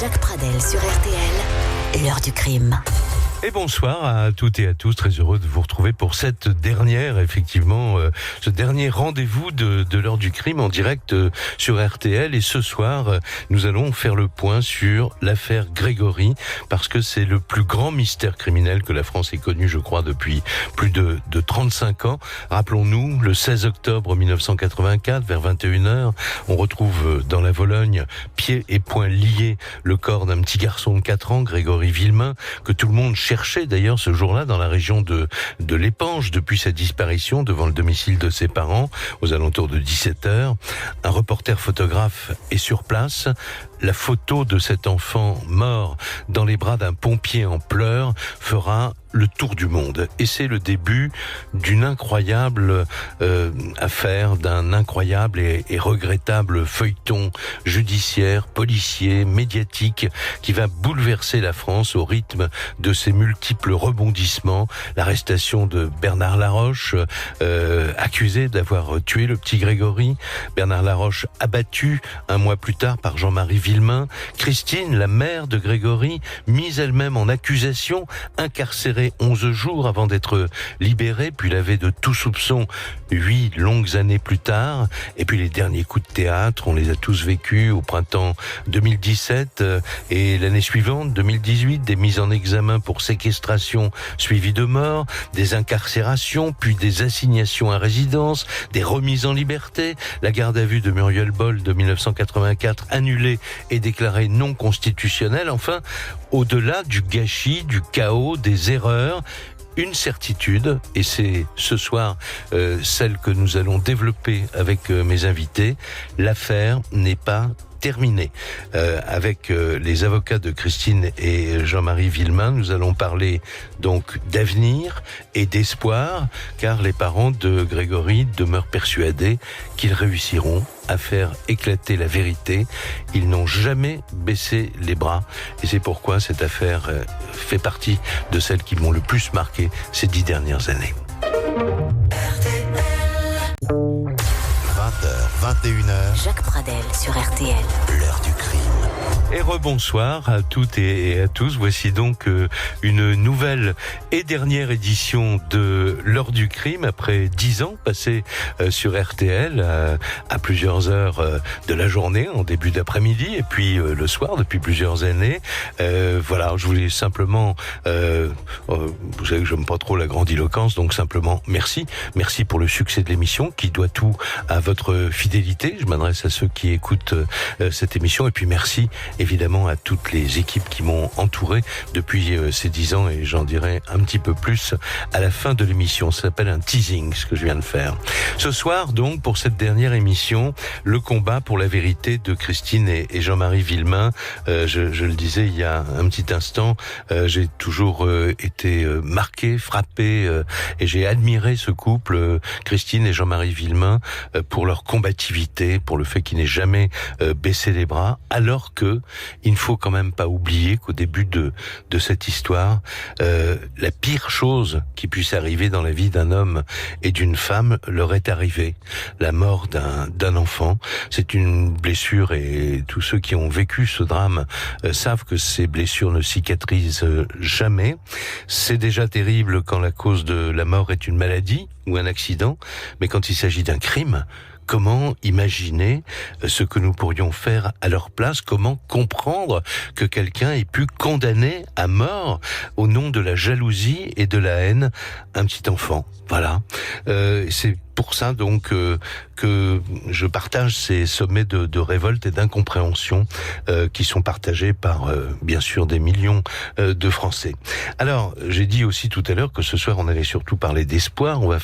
Jacques Pradel sur RTL, l'heure du crime. Et bonsoir à toutes et à tous, très heureux de vous retrouver pour cette dernière, effectivement, ce dernier rendez-vous de l'heure du crime en direct sur RTL. Et ce soir, nous allons faire le point sur l'affaire Grégory, parce que c'est le plus grand mystère criminel que la France ait connu, je crois, depuis plus de 35 ans. Rappelons-nous, le 16 octobre 1984, vers 21h, on retrouve dans la Vologne, pieds et poings liés, le corps d'un petit garçon de 4 ans, Grégory Villemain, que tout le monde cherchait d'ailleurs ce jour-là dans la région de l'Épanche depuis sa disparition devant le domicile de ses parents aux alentours de 17h. Un reporter photographe est sur place. La photo de cet enfant mort dans les bras d'un pompier en pleurs fera le tour du monde. Et c'est le début d'une incroyable affaire, d'un incroyable et regrettable feuilleton judiciaire, policier, médiatique, qui va bouleverser la France au rythme de ses multiples rebondissements. L'arrestation de Bernard Laroche, accusé d'avoir tué le petit Grégory. Bernard Laroche abattu un mois plus tard par Jean-Marie Villemain. Christine, la mère de Grégory, mise elle-même en accusation, incarcérée 11 jours avant d'être libérée, puis lavée de tout soupçon 8 longues années plus tard. Et puis les derniers coups de théâtre, on les a tous vécus au printemps 2017 et l'année suivante, 2018, des mises en examen pour séquestration suivies de mort, des incarcérations, puis des assignations à résidence, des remises en liberté, la garde à vue de Muriel Boll de 1984 annulée et déclarée non constitutionnelle. Enfin, au-delà du gâchis, du chaos, des erreurs, une certitude, et c'est ce soir celle que nous allons développer avec mes invités, l'affaire n'est pas terminée. Avec les avocats de Christine et Jean-Marie Villemain, nous allons parler donc d'avenir et d'espoir, car les parents de Grégory demeurent persuadés qu'ils réussiront à faire éclater la vérité. Ils n'ont jamais baissé les bras, et c'est pourquoi cette affaire fait partie de celles qui m'ont le plus marqué ces 10 dernières années. 20h, 21h. Jacques Pradel sur RTL, L'heure du crime. Et rebonsoir à toutes et à tous. Voici donc une nouvelle et dernière édition de l'heure du crime après 10 ans passés sur RTL à plusieurs heures de la journée, en début d'après-midi et puis le soir depuis plusieurs années. Voilà, je voulais simplement, vous savez que j'aime pas trop la grandiloquence, donc simplement merci pour le succès de l'émission qui doit tout à votre fidélité. Je m'adresse à ceux qui écoutent cette émission, et puis merci évidemment à toutes les équipes qui m'ont entouré depuis ces 10 ans, et j'en dirai un petit peu plus à la fin de l'émission. Ça s'appelle un teasing, ce que je viens de faire. Ce soir donc, pour cette dernière émission, le combat pour la vérité de Christine et Jean-Marie Villemain. Je le disais il y a un petit instant, j'ai toujours été marqué, frappé, et j'ai admiré ce couple, Christine et Jean-Marie Villemain, pour leur combativité, pour le fait qu'ils n'aient jamais baissé les bras, alors que il ne faut quand même pas oublier qu'au début de cette histoire, la pire chose qui puisse arriver dans la vie d'un homme et d'une femme leur est arrivée. La mort d'un enfant. C'est une blessure, et tous ceux qui ont vécu ce drame savent que ces blessures ne cicatrisent jamais. C'est déjà terrible quand la cause de la mort est une maladie ou un accident, mais quand il s'agit d'un crime, comment imaginer ce que nous pourrions faire à leur place? Comment comprendre que quelqu'un ait pu condamner à mort, au nom de la jalousie et de la haine, un petit enfant? Voilà. C'est pour ça donc que je partage ces sommets de révolte et d'incompréhension qui sont partagés par bien sûr des millions de Français. Alors, j'ai dit aussi tout à l'heure que ce soir on allait surtout parler d'espoir. On va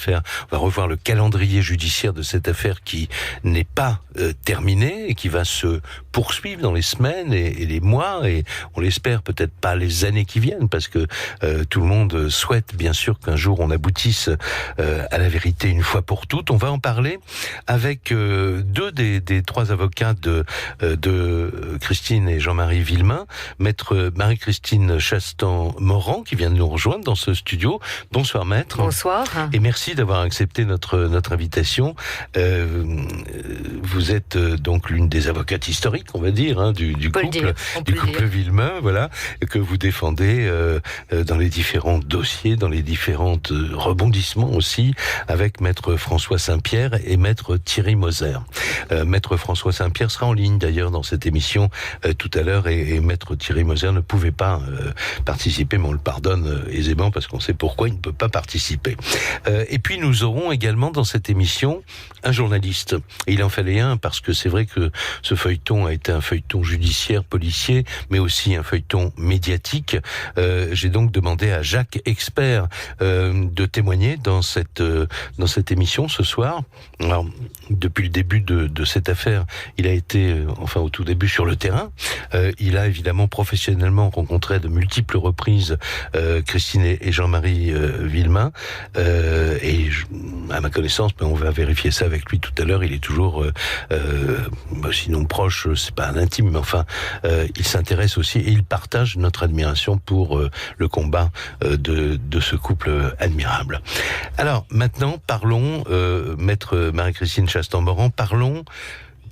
revoir le calendrier judiciaire de cette affaire qui n'est pas terminée et qui va se poursuivre dans les semaines et les mois, et on l'espère peut-être pas les années qui viennent, parce que tout le monde souhaite bien sûr qu'un jour on aboutisse à la vérité une fois pour pour toutes. On va en parler avec deux des trois avocats de Christine et Jean-Marie Villemain, maître Marie-Christine Chastan-Morand, qui vient de nous rejoindre dans ce studio. Bonsoir maître. Bonsoir. Et merci d'avoir accepté notre invitation. Vous êtes donc l'une des avocates historiques, on va dire, du couple Villemain, voilà, que vous défendez dans les différents dossiers, dans les différents rebondissements aussi, avec maître François Saint-Pierre et maître Thierry Moser. Maître François Saint-Pierre sera en ligne d'ailleurs dans cette émission tout à l'heure, et maître Thierry Moser ne pouvait pas participer, mais on le pardonne aisément parce qu'on sait pourquoi il ne peut pas participer. Et puis nous aurons également dans cette émission un journaliste. Et il en fallait un parce que c'est vrai que ce feuilleton a été un feuilleton judiciaire, policier, mais aussi un feuilleton médiatique. J'ai donc demandé à Jacques Expert de témoigner dans cette émission ce soir. Alors, depuis le début de cette affaire, il a été, enfin au tout début, sur le terrain. Il a évidemment professionnellement rencontré à de multiples reprises Christine et Jean-Marie Villemain. Et à ma connaissance, on va vérifier ça avec lui tout à l'heure, il est toujours, sinon proche, c'est pas un intime, mais enfin, il s'intéresse aussi et il partage notre admiration pour le combat de ce couple admirable. Alors maintenant, parlons, maître Marie-Christine Chastan-Morand, parlons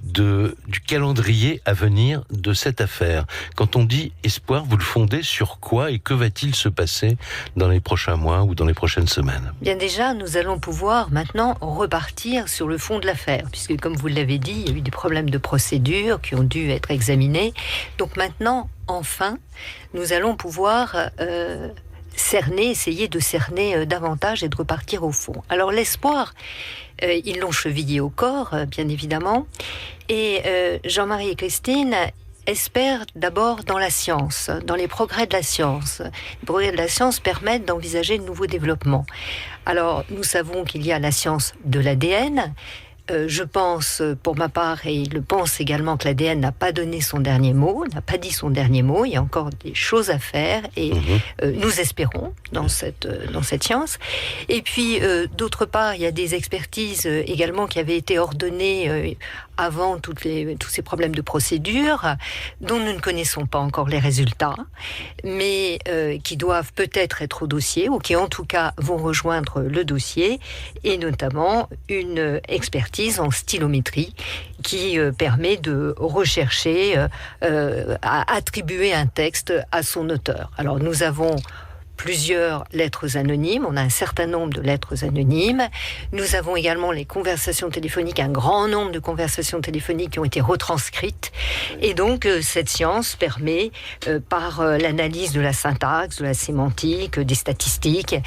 du calendrier à venir de cette affaire. Quand on dit espoir, vous le fondez sur quoi et que va-t-il se passer dans les prochains mois ou dans les prochaines semaines ? Bien déjà, nous allons pouvoir maintenant repartir sur le fond de l'affaire, puisque comme vous l'avez dit, il y a eu des problèmes de procédure qui ont dû être examinés. Donc maintenant, enfin, nous allons pouvoir essayer de cerner davantage et de repartir au fond. Alors l'espoir, ils l'ont chevillé au corps, bien évidemment, et Jean-Marie et Christine espèrent d'abord dans la science, dans les progrès de la science. Les progrès de la science permettent d'envisager de nouveaux développements. Alors, nous savons qu'il y a la science de l'ADN. Je pense, pour ma part, et il le pense également, que l'ADN n'a pas donné son dernier mot, n'a pas dit son dernier mot. Il y a encore des choses à faire et nous espérons dans cette science. Et puis, d'autre part, il y a des expertises également qui avaient été ordonnées avant tous ces problèmes de procédure, dont nous ne connaissons pas encore les résultats, mais qui doivent peut-être être au dossier, ou qui en tout cas vont rejoindre le dossier, et notamment une expertise en stylométrie qui permet de rechercher à attribuer un texte à son auteur. Alors nous avons plusieurs lettres anonymes, on a un certain nombre de lettres anonymes. Nous avons également les conversations téléphoniques, un grand nombre de conversations téléphoniques qui ont été retranscrites. Et donc, cette science permet, par l'analyse de la syntaxe, de la sémantique, des statistiques,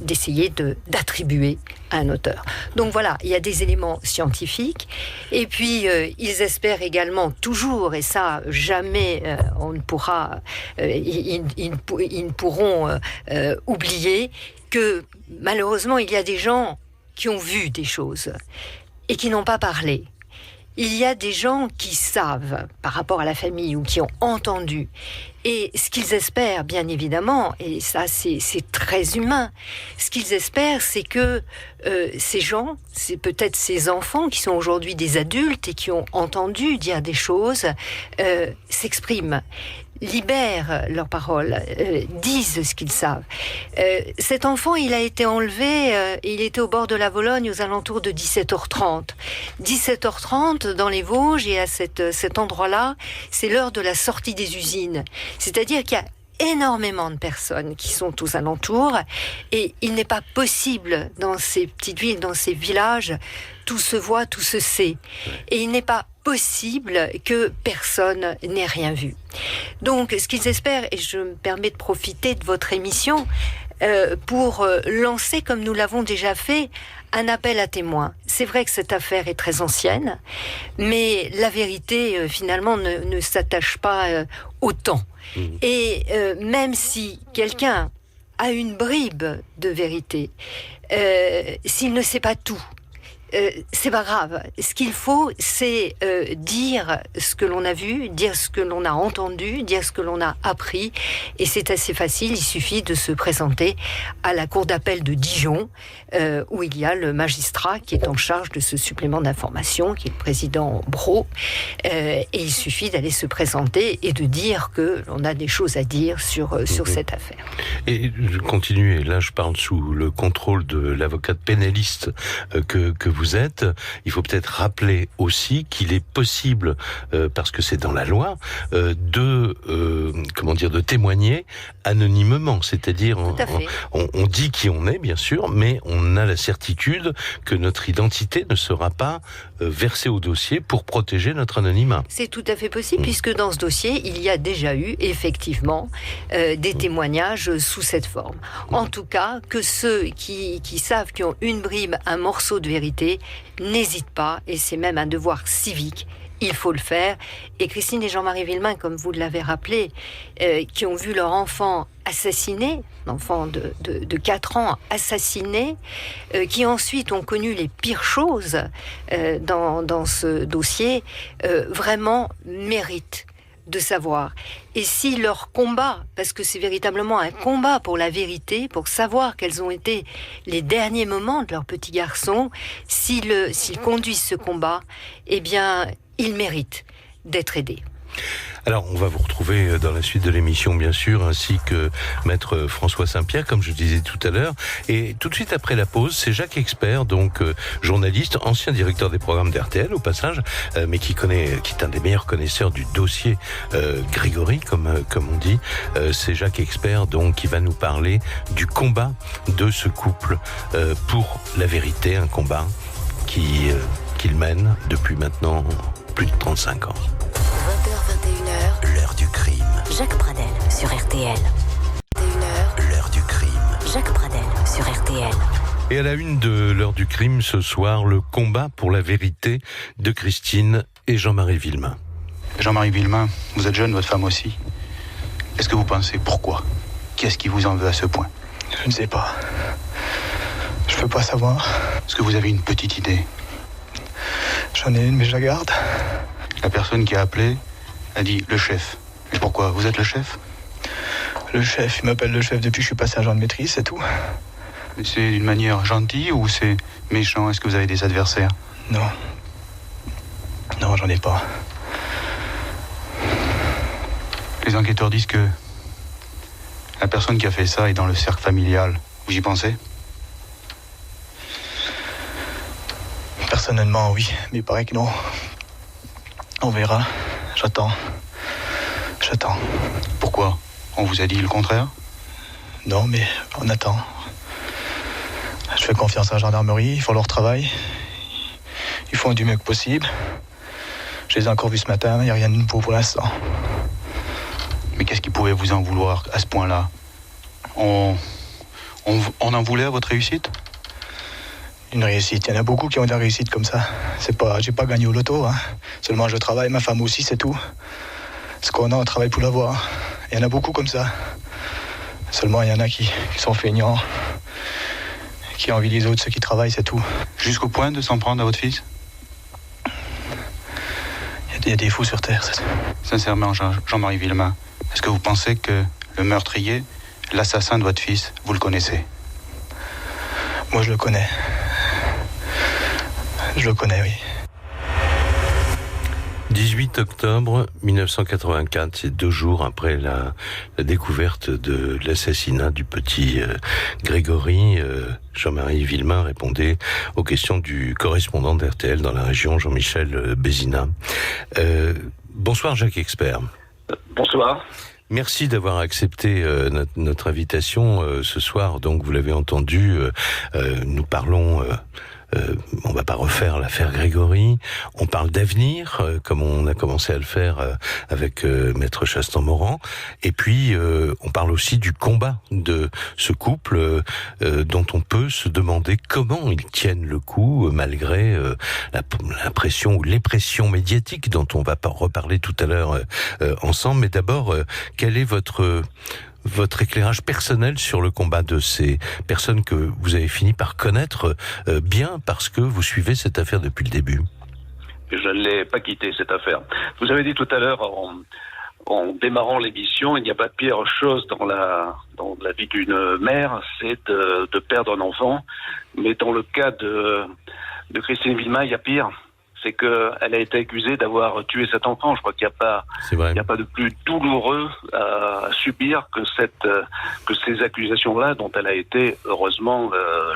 d'essayer d'attribuer à un auteur. Donc voilà, il y a des éléments scientifiques. Et puis, ils espèrent également toujours, et ça, jamais on ne pourra, ils ne pourront oublier que malheureusement il y a des gens qui ont vu des choses et qui n'ont pas parlé. Il y a des gens qui savent par rapport à la famille ou qui ont entendu. Et ce qu'ils espèrent, bien évidemment, et ça c'est très humain, ce qu'ils espèrent, c'est que ces gens, c'est peut-être ces enfants qui sont aujourd'hui des adultes et qui ont entendu dire des choses, s'expriment, libèrent leurs paroles, disent ce qu'ils savent. Cet enfant, il a été enlevé, il était au bord de la Vologne aux alentours de 17h30. 17h30 dans les Vosges, et à cet endroit-là, c'est l'heure de la sortie des usines. C'est-à-dire qu'il y a énormément de personnes qui sont aux alentours, et il n'est pas possible dans ces petites villes, dans ces villages, tout se voit, tout se sait. Et il n'est pas possible que personne n'ait rien vu. Donc, ce qu'ils espèrent, et je me permets de profiter de votre émission pour lancer, comme nous l'avons déjà fait, un appel à témoins. C'est vrai que cette affaire est très ancienne, mais la vérité, finalement, ne s'attache pas au temps. Et même si quelqu'un a une bribe de vérité, s'il ne sait pas tout, c'est pas grave. Ce qu'il faut, c'est dire ce que l'on a vu, dire ce que l'on a entendu, dire ce que l'on a appris. Et c'est assez facile. Il suffit de se présenter à la cour d'appel de Dijon, où il y a le magistrat qui est en charge de ce supplément d'information, qui est le président Brault. Et il suffit d'aller se présenter et de dire que l'on a des choses à dire sur cette affaire. Et je continue, et là je parle sous le contrôle de l'avocate pénaliste que vous êtes. Il faut peut-être rappeler aussi qu'il est possible, parce que c'est dans la loi, de témoigner anonymement. C'est-à-dire, on dit qui on est, bien sûr, mais on a la certitude que notre identité ne sera pas versée au dossier pour protéger notre anonymat. C'est tout à fait possible, puisque dans ce dossier, il y a déjà eu, effectivement, des témoignages sous cette forme. En tout cas, que ceux qui savent, qui ont une bribe, un morceau de vérité, n'hésitent pas, et c'est même un devoir civique. Il faut le faire. Et Christine et Jean-Marie Villemain, comme vous l'avez rappelé, qui ont vu leur enfant assassiné, l'enfant de 4 ans assassiné, qui ensuite ont connu les pires choses dans ce dossier, vraiment méritent de savoir. Et si leur combat, parce que c'est véritablement un combat pour la vérité, pour savoir quels ont été les derniers moments de leur petit garçon, s'ils conduisent ce combat, eh bien, ils méritent d'être aidés. Alors, on va vous retrouver dans la suite de l'émission, bien sûr, ainsi que Maître François Saint-Pierre, comme je disais tout à l'heure. Et tout de suite après la pause, c'est Jacques Expert, donc journaliste, ancien directeur des programmes d'RTL, au passage, mais qui est un des meilleurs connaisseurs du dossier Grégory, comme on dit. C'est Jacques Expert, donc, qui va nous parler du combat de ce couple pour la vérité, un combat qu'il mène depuis maintenant plus de 35 ans. 20h, 21h, L'heure du crime. Jacques Pradel sur RTL. 21h, L'heure du crime. Jacques Pradel sur RTL. Et à la une de l'heure du crime ce soir, le combat pour la vérité de Christine et Jean-Marie Villemain. Jean-Marie Villemain, vous êtes jeune, votre femme aussi. Est-ce que vous pensez pourquoi ? Qu'est-ce qui vous en veut à ce point ? Je ne sais pas. Je peux pas savoir. Est-ce que vous avez une petite idée ? J'en ai une, mais je la garde. La personne qui a appelé a dit le chef. Et pourquoi ? Vous êtes le chef ? Le chef, il m'appelle le chef depuis que je suis passé agent de maîtrise, c'est tout. C'est d'une manière gentille ou c'est méchant ? Est-ce que vous avez des adversaires ? Non. Non, j'en ai pas. Les enquêteurs disent que la personne qui a fait ça est dans le cercle familial. Vous y pensez ? Personnellement, oui, mais il paraît que non. On verra. J'attends. Pourquoi ? On vous a dit le contraire ? Non, mais on attend. Je fais confiance à la gendarmerie, ils font leur travail. Ils font du mieux que possible. Je les ai encore vus ce matin, il n'y a rien de nouveau pour l'instant. Mais qu'est-ce qui pouvait vous en vouloir à ce point-là ? On en voulait à votre réussite ? Une réussite, il y en a beaucoup qui ont des réussites comme ça. J'ai pas gagné au loto, hein. Seulement je travaille, ma femme aussi, c'est tout. Ce qu'on a, on travaille pour l'avoir. Il y en a beaucoup comme ça. Seulement il y en a qui sont feignants, qui envient les autres, ceux qui travaillent, c'est tout. Jusqu'au point de s'en prendre à votre fils ? Il y a des fous sur Terre, c'est tout. Sincèrement, Jean-Marie Villemain, est-ce que vous pensez que le meurtrier, l'assassin de votre fils, vous le connaissez ? Moi je le connais. Je le connais, oui. 18 octobre 1984, c'est 2 jours après la découverte de l'assassinat du petit Grégory. Jean-Marie Villemain répondait aux questions du correspondant d'RTL dans la région, Jean-Michel Bézina. Bonsoir Jacques Expert. Bonsoir. Merci d'avoir accepté notre invitation ce soir. Donc vous l'avez entendu, nous parlons... on va pas refaire l'affaire Grégory. On parle d'avenir, comme on a commencé à le faire avec Maître Chastan-Morand. Et puis, on parle aussi du combat de ce couple dont on peut se demander comment ils tiennent le coup malgré la pression ou les pressions médiatiques dont on va reparler tout à l'heure ensemble. Mais d'abord, quel est votre votre éclairage personnel sur le combat de ces personnes que vous avez fini par connaître bien parce que vous suivez cette affaire depuis le début. Je ne l'ai pas quitté, cette affaire. Vous avez dit tout à l'heure, en démarrant l'émission, il n'y a pas de pire chose dans la vie d'une mère, c'est de perdre un enfant. Mais dans le cas de Christine Villemin, il y a pire. C'est qu'elle a été accusée d'avoir tué cet enfant. Je crois qu'il n'y a pas de plus douloureux à subir que ces accusations-là, dont elle a été heureusement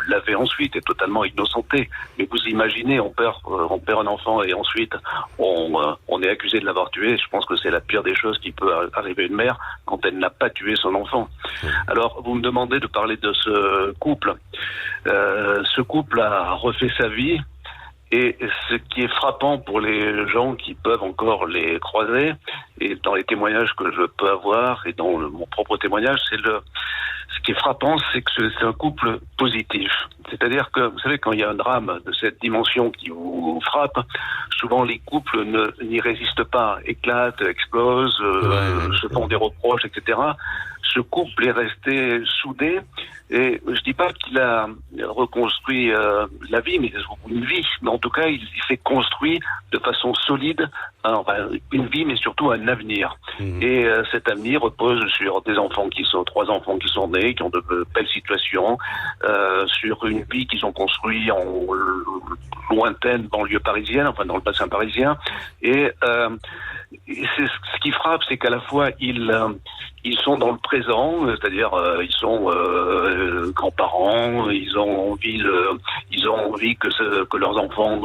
lavée ensuite et totalement innocentée. Mais vous imaginez, on perd un enfant et ensuite on est accusé de l'avoir tué. Je pense que c'est la pire des choses qui peut arriver à une mère quand elle n'a pas tué son enfant. Alors, vous me demandez de parler de ce couple. Ce couple a refait sa vie. Et ce qui est frappant pour les gens qui peuvent encore les croiser, et dans les témoignages que je peux avoir, et dans mon propre témoignage, ce qui est frappant, c'est que c'est un couple positif. C'est-à-dire que, vous savez, quand il y a un drame de cette dimension qui vous frappe, souvent les couples n'y résistent pas, éclatent, explosent, se font des reproches, etc. Ce couple est resté soudé, et je dis pas qu'il a reconstruit la vie, mais une vie. Mais en tout cas, il s'est construit de façon solide, une vie, mais surtout un avenir. Et cet avenir repose sur des enfants 3 enfants qui sont nés, qui ont de belles situations, sur une vie qu'ils ont construite en lointaine banlieue parisienne, enfin dans le bassin parisien. Et c'est ce qui frappe, c'est qu'à la fois ils sont dans le présent, c'est-à-dire ils sont grands-parents, ils ont envie que leurs enfants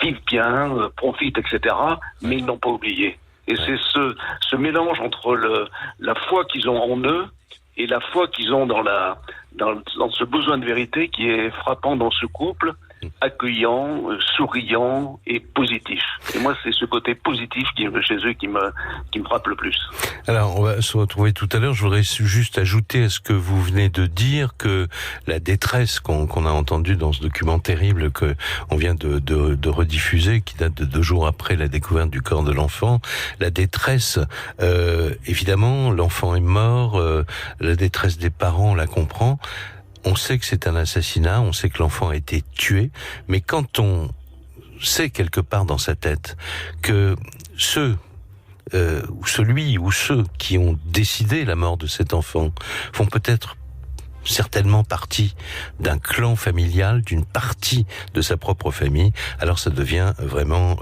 vivent bien, profitent, etc. Mais ils n'ont pas oublié. Et c'est ce mélange entre la foi qu'ils ont en eux et la foi qu'ils ont dans ce besoin de vérité qui est frappant dans ce couple, accueillant, souriant et positif. Et moi, c'est ce côté positif chez eux qui me frappe le plus. Alors, on va se retrouver tout à l'heure. Je voudrais juste ajouter à ce que vous venez de dire que la détresse qu'on a entendue dans ce document terrible que on vient de rediffuser, qui date de 2 jours après la découverte du corps de l'enfant, la détresse, évidemment, l'enfant est mort, la détresse des parents, on la comprend. On sait que c'est un assassinat, on sait que l'enfant a été tué, mais quand on sait quelque part dans sa tête que celui ou ceux qui ont décidé la mort de cet enfant font peut-être certainement partie d'un clan familial, d'une partie de sa propre famille, alors ça devient vraiment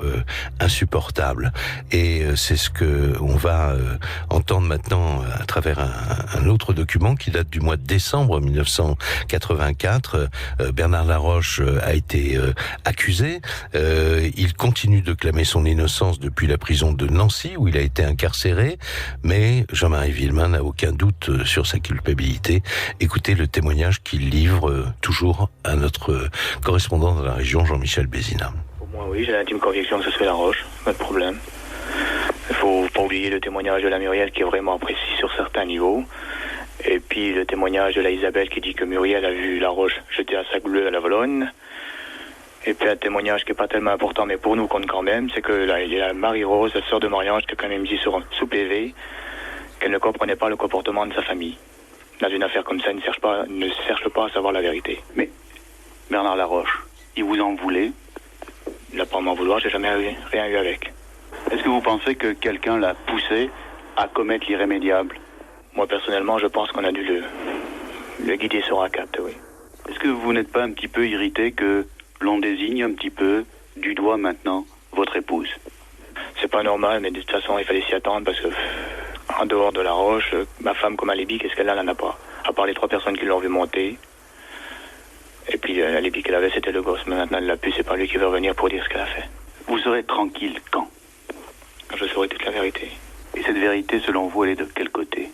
insupportable. Et c'est ce que on va entendre maintenant à travers un autre document qui date du mois de décembre 1984. Bernard Laroche a été accusé. Il continue de clamer son innocence depuis la prison de Nancy où il a été incarcéré, mais Jean-Marie Villemin n'a aucun doute sur sa culpabilité. Écoutez le témoignage qu'il livre toujours à notre correspondant dans la région, Jean-Michel Bézina. Pour moi, oui, j'ai l'intime conviction que ce serait Laroche, pas de problème. Il faut pas oublier le témoignage de la Muriel qui est vraiment précis sur certains niveaux. Et puis le témoignage de la Isabelle qui dit que Muriel a vu Laroche jeter un sac bleu à la Vologne. Et puis un témoignage qui est pas tellement important, mais pour nous compte quand même, c'est que il y a Marie-Rose, la sœur de Marie-Ange, qui a quand même dit sous PV qu'elle ne comprenait pas le comportement de sa famille. Dans une affaire comme ça, ne cherche pas à savoir la vérité. Mais Bernard Laroche, il vous en voulait? Il n'a pas à m'en vouloir, j'ai jamais rien eu avec. Est-ce que vous pensez que quelqu'un l'a poussé à commettre l'irrémédiable? Moi, personnellement, je pense qu'on a dû le guider sur un cap, oui. Est-ce que vous n'êtes pas un petit peu irrité que l'on désigne un petit peu du doigt maintenant votre épouse? C'est pas normal, mais de toute façon, il fallait s'y attendre parce que... En dehors de Laroche, ma femme comme alibi, qu'est-ce qu'elle a? Elle n'en a pas. À part les 3 personnes qui l'ont vu monter. Et puis l'alibi qu'elle avait, c'était le gosse. Mais maintenant, elle l'a pu, c'est pas lui qui veut revenir pour dire ce qu'elle a fait. Vous serez tranquille quand? Quand je saurai toute la vérité. Et cette vérité, selon vous, elle est de quel côté?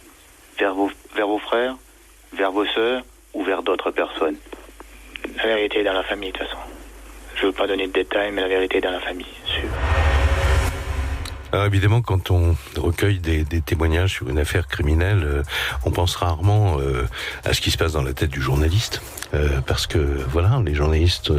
Vers vos frères? Vers vos sœurs? Ou vers d'autres personnes? La vérité est dans la famille, de toute façon. Je veux pas donner de détails, mais la vérité est dans la famille, sûr. Alors évidemment, quand on recueille des témoignages sur une affaire criminelle, on pense rarement à ce qui se passe dans la tête du journaliste. parce que voilà, les journalistes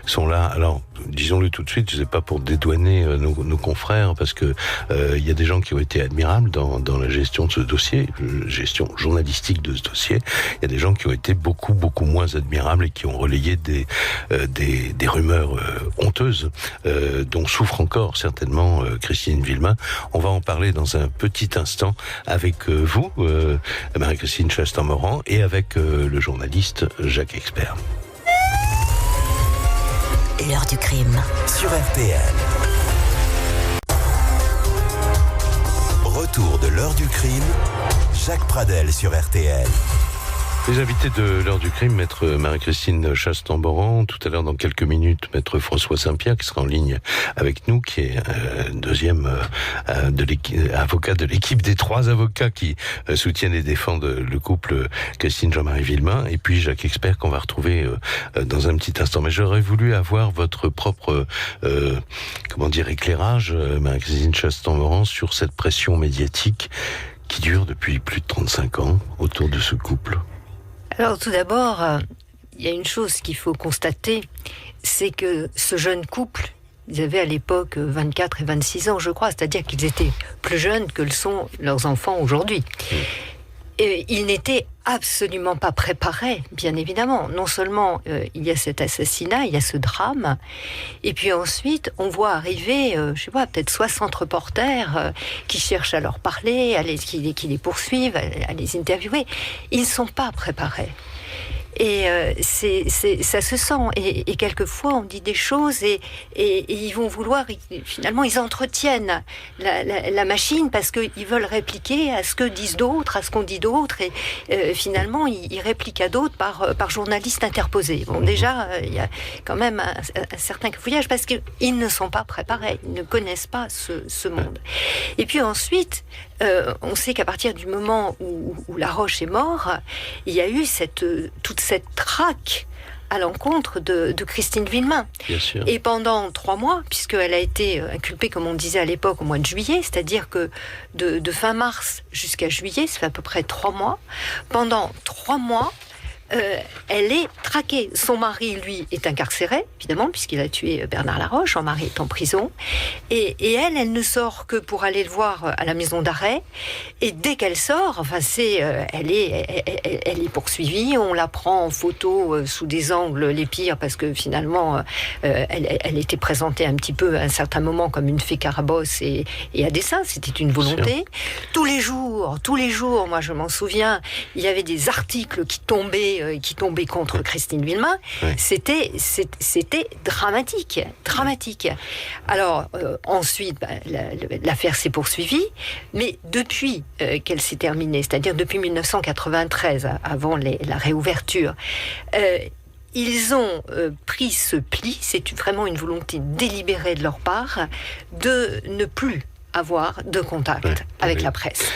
sont là. Alors, disons-le tout de suite, je sais pas pour dédouaner nos confrères, parce que il y a des gens qui ont été admirables dans la gestion de ce dossier, gestion journalistique de ce dossier. Il y a des gens qui ont été beaucoup moins admirables et qui ont relayé des rumeurs honteuses, dont souffre encore certainement Christine Villemain. On va en parler dans un petit instant avec vous, Marie-Christine Chastan-Morand, et avec le journaliste Jacques Expert. L'heure du crime. Sur RTL. Retour de l'heure du crime, Jacques Pradel sur RTL. Les invités de l'heure du crime, maître Marie-Christine Chastan-Morand, tout à l'heure dans quelques minutes, maître François Saint-Pierre qui sera en ligne avec nous, qui est deuxième avocat de l'équipe des 3 avocats qui soutiennent et défendent le couple Christine Jean-Marie Villemain, et puis Jacques Expert qu'on va retrouver dans un petit instant. Mais j'aurais voulu avoir votre propre éclairage, Marie-Christine Chastan-Morand, sur cette pression médiatique qui dure depuis plus de 35 ans autour de ce couple. Alors tout d'abord, il y a une chose qu'il faut constater, c'est que ce jeune couple, ils avaient à l'époque 24 et 26 ans, je crois, c'est-à-dire qu'ils étaient plus jeunes que le sont leurs enfants aujourd'hui. Et ils n'étaient absolument pas préparés, bien évidemment. Non seulement il y a cet assassinat, il y a ce drame, et puis ensuite on voit arriver, peut-être 60 reporters qui cherchent à leur parler, qui les poursuivent, à les interviewer. Ils ne sont pas préparés. Et ça se sent. Et quelquefois, on dit des choses et ils vont vouloir... Finalement, ils entretiennent la machine parce qu'ils veulent répliquer à ce que disent d'autres, à ce qu'on dit d'autres. Et finalement, ils répliquent à d'autres par journalistes interposés. Bon, déjà, il y a quand même un certain cafouillage parce qu'ils ne sont pas préparés. Ils ne connaissent pas ce monde. Et puis ensuite... on sait qu'à partir du moment où Laroche est mort, il y a eu toute cette traque à l'encontre de Christine Villemain. Bien sûr. Et pendant 3 mois, puisqu'elle a été inculpée, comme on disait à l'époque, au mois de juillet, c'est-à-dire que de fin mars jusqu'à juillet, ça fait à peu près 3 mois, pendant 3 mois, elle est traquée. Son mari, lui, est incarcéré, évidemment, puisqu'il a tué Bernard Laroche. Son mari est en prison. Et elle ne sort que pour aller le voir à la maison d'arrêt. Et dès qu'elle sort, elle est poursuivie. On la prend en photo sous des angles les pires, parce que finalement, elle était présentée un petit peu à un certain moment comme une fée carabosse et à dessein. C'était une volonté. Tous les jours, moi je m'en souviens, il y avait des articles qui tombaient contre Christine Villemain. Ouais. C'était dramatique. Alors ensuite, l'affaire s'est poursuivie, mais depuis qu'elle s'est terminée, c'est-à-dire depuis 1993, avant la réouverture, ils ont pris ce pli. C'est vraiment une volonté délibérée de leur part de ne plus avoir de contact avec la presse.